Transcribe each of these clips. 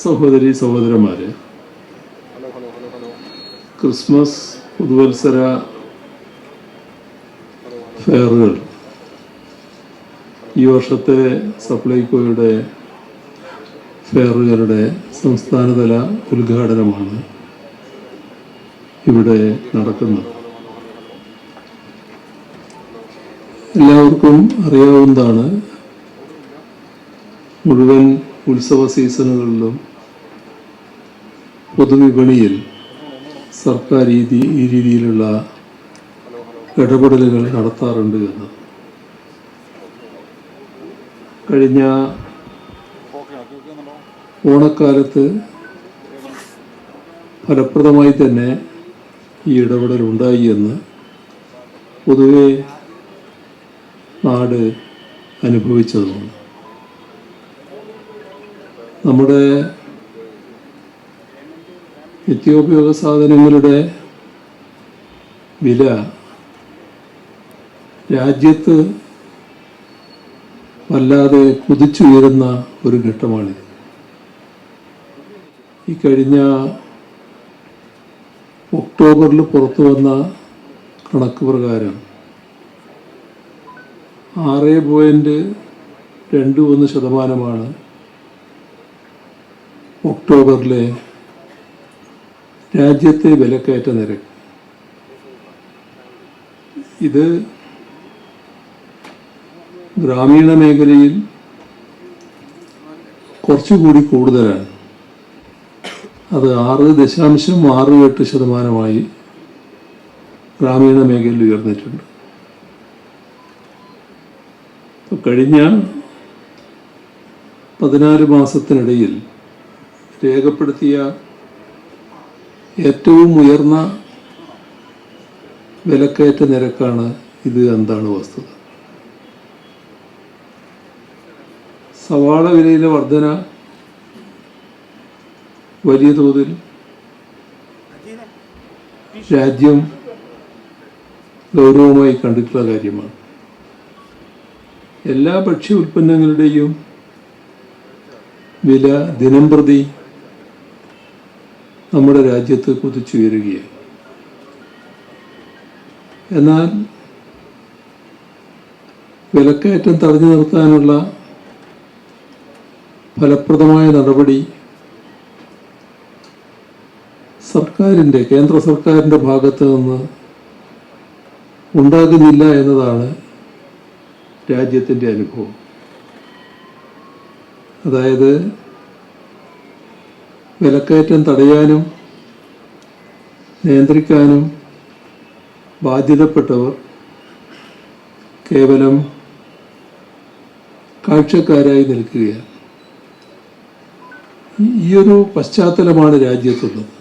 സഹോദരി സഹോദരന്മാരെ, ക്രിസ്മസ് പുതുവത്സര ഫെയറുകൾ ഈ വർഷത്തെ സപ്ലൈകോയുടെ ഫെയറുകളുടെ സംസ്ഥാനതല ഉദ്ഘാടനമാണ് ഇവിടെ നടക്കുന്നത്. എല്ലാവർക്കും അറിയാവുന്നതാണ്, മുഴുവൻ ഉത്സവ സീസണുകളിലും പൊതുവിപണിയിൽ സർക്കാർ ഈ രീതിയിലുള്ള ഇടപെടലുകൾ നടത്താറുണ്ട് എന്ന്. കഴിഞ്ഞ ഓണക്കാലത്ത് ഫലപ്രദമായി തന്നെ ഈ ഇടപെടൽ ഉണ്ടായി എന്ന് പൊതുവെ നാട് അനുഭവിച്ചതുമാണ്. നമ്മുടെ നിത്യോപയോഗ സാധനങ്ങളുടെ വില രാജ്യത്ത് വല്ലാതെ കുതിച്ചുയരുന്ന ഒരു ഘട്ടമാണിത്. ഈ കഴിഞ്ഞ ഒക്ടോബറിൽ പുറത്തു വന്ന കണക്ക് പ്രകാരം 6.21% ഒക്ടോബറിലെ രാജ്യത്തെ വിലക്കയറ്റ നിരക്ക്. ഇത് ഗ്രാമീണ മേഖലയിൽ കുറച്ചുകൂടി കൂടുതലാണ്. അത് 6.68% ഗ്രാമീണ മേഖലയിൽ ഉയർന്നിട്ടുണ്ട്. കഴിഞ്ഞ 14 മാസത്തിനിടയിൽ രേഖപ്പെടുത്തിയ ഏറ്റവും ഉയർന്ന വിലക്കയറ്റ നിരക്കാണ് ഇത് എന്താണ് വസ്തുത. സവാള വിലയിലെ വർധന വലിയ തോതിൽ രാജ്യം ഗൗരവമായി കണ്ടിട്ടുള്ള കാര്യമാണ്. എല്ലാ ഭക്ഷ്യ ഉൽപ്പന്നങ്ങളുടെയും വില ദിനംപ്രതി നമ്മുടെ രാജ്യത്ത് കുതിച്ചുയരുകയാണ്. എന്നാൽ വിലക്കയറ്റം തടഞ്ഞു നിർത്താനുള്ള ഫലപ്രദമായ നടപടി കേന്ദ്ര സർക്കാരിൻ്റെ ഭാഗത്ത് നിന്ന് ഉണ്ടാകുന്നില്ല എന്നതാണ് രാജ്യത്തിൻ്റെ അനുഭവം. അതായത് വിലക്കയറ്റം തടയാനും നിയന്ത്രിക്കാനും ബാധ്യതപ്പെട്ടവർ കേവലം കാഴ്ചക്കാരായി നിൽക്കുകയാണ്. ഈയൊരു പശ്ചാത്തലമാണ് രാജ്യത്തുള്ളത്.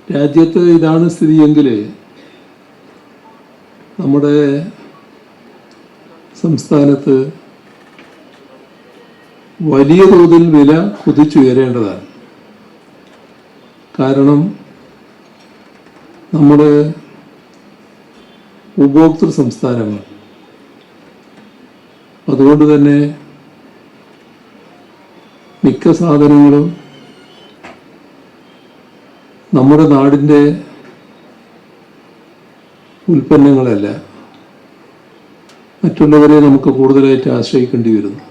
രാജ്യത്ത് ഇതാണ് സ്ഥിതിയെങ്കിൽ നമ്മുടെ സംസ്ഥാനത്ത് വലിയ തോതിൽ വില കുതിച്ചുയരേണ്ടതാണ്. കാരണം നമ്മുടെ ഉപഭോക്തൃ സംസ്ഥാനങ്ങൾ. അതുകൊണ്ട് തന്നെ മിക്ക സാധനങ്ങളും നമ്മുടെ നാടിൻ്റെ ഉൽപ്പന്നങ്ങളല്ല, മറ്റുള്ളവരെ നമുക്ക് കൂടുതലായിട്ട് ആശ്രയിക്കേണ്ടി വരുന്നു.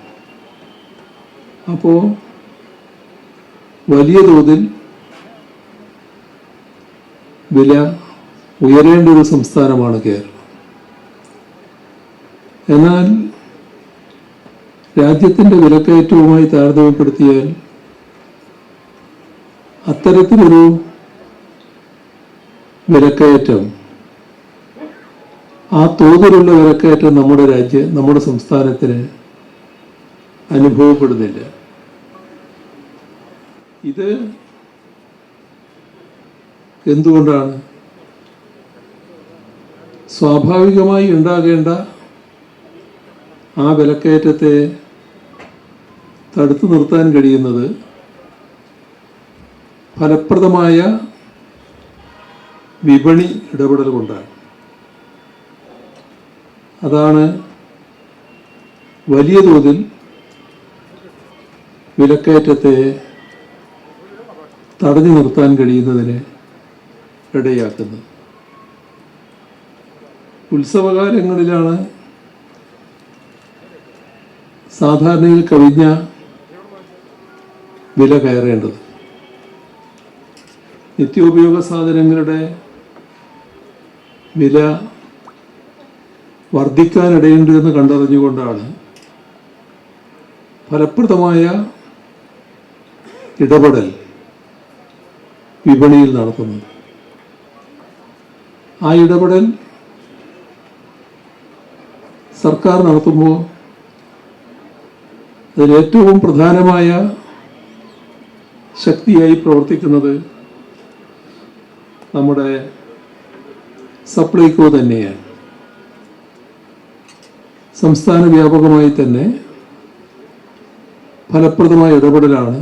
അപ്പോൾ വലിയ തോതിൽ വില ഉയരേണ്ട ഒരു സംസ്ഥാനമാണ് കേരളം. എന്നാൽ രാജ്യത്തിൻ്റെ വിലക്കയറ്റവുമായി താരതമ്യപ്പെടുത്തിയാൽ അത്തരത്തിലൊരു വിലക്കയറ്റം, ആ തോതിലുള്ള വിലക്കയറ്റം നമ്മുടെ സംസ്ഥാനത്തിന് അനുഭവപ്പെടുന്നില്ല. ഇത് എന്തുകൊണ്ടാണ്? സ്വാഭാവികമായി ഉണ്ടാകേണ്ട ആ വിലക്കയറ്റത്തെ തടുത്തു നിർത്താൻ കഴിയുന്നത് ഫലപ്രദമായ വിപണി ഇടപെടൽ കൊണ്ടാണ്. അതാണ് വലിയ തോതിൽ വിലക്കയറ്റത്തെ തടഞ്ഞു നിർത്താൻ കഴിയുന്നതിന് ഇടയാക്കുന്നത്. ഉത്സവകാലങ്ങളിലാണ് സാധാരണയിൽ കവിഞ്ഞ വില കയറേണ്ടത്. നിത്യോപയോഗ സാധനങ്ങളുടെ വില വർദ്ധിക്കാനിടയുണ്ട് എന്ന് കണ്ടറിഞ്ഞുകൊണ്ടാണ് ഫലപ്രദമായ ഇടപെടൽ വിപണിയിൽ നടത്തുന്നത്. ആ ഇടപെടൽ സർക്കാർ നടത്തുമ്പോൾ അതിലേറ്റവും പ്രധാനമായ ശക്തിയായി പ്രവർത്തിക്കുന്നത് നമ്മുടെ സപ്ലൈകോ തന്നെയാണ്. സംസ്ഥാന വ്യാപകമായി തന്നെ ഫലപ്രദമായ ഇടപെടലാണ്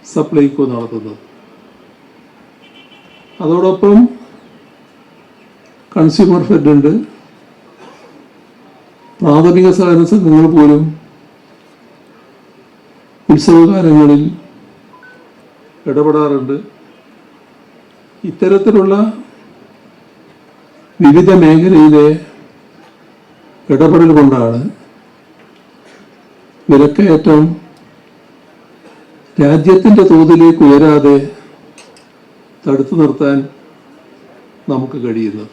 സപ്ലൈകോ നടത്തുന്നത്. അതോടൊപ്പം കൺസ്യൂമർ ഫെഡ് ഉണ്ട്. പ്രാഥമിക സഹകരണ സംഘങ്ങൾ പോലും ഉത്സവകാലങ്ങളിൽ ഇടപെടാറുണ്ട്. ഇത്തരത്തിലുള്ള വിവിധ മേഖലയിലെ ഇടപെടൽ കൊണ്ടാണ് വിലക്കയറ്റം രാജ്യത്തിൻ്റെ തോതിലേക്ക് ഉയരാതെ തടുത്തു നിർത്താൻ നമുക്ക് കഴിയുന്നത്.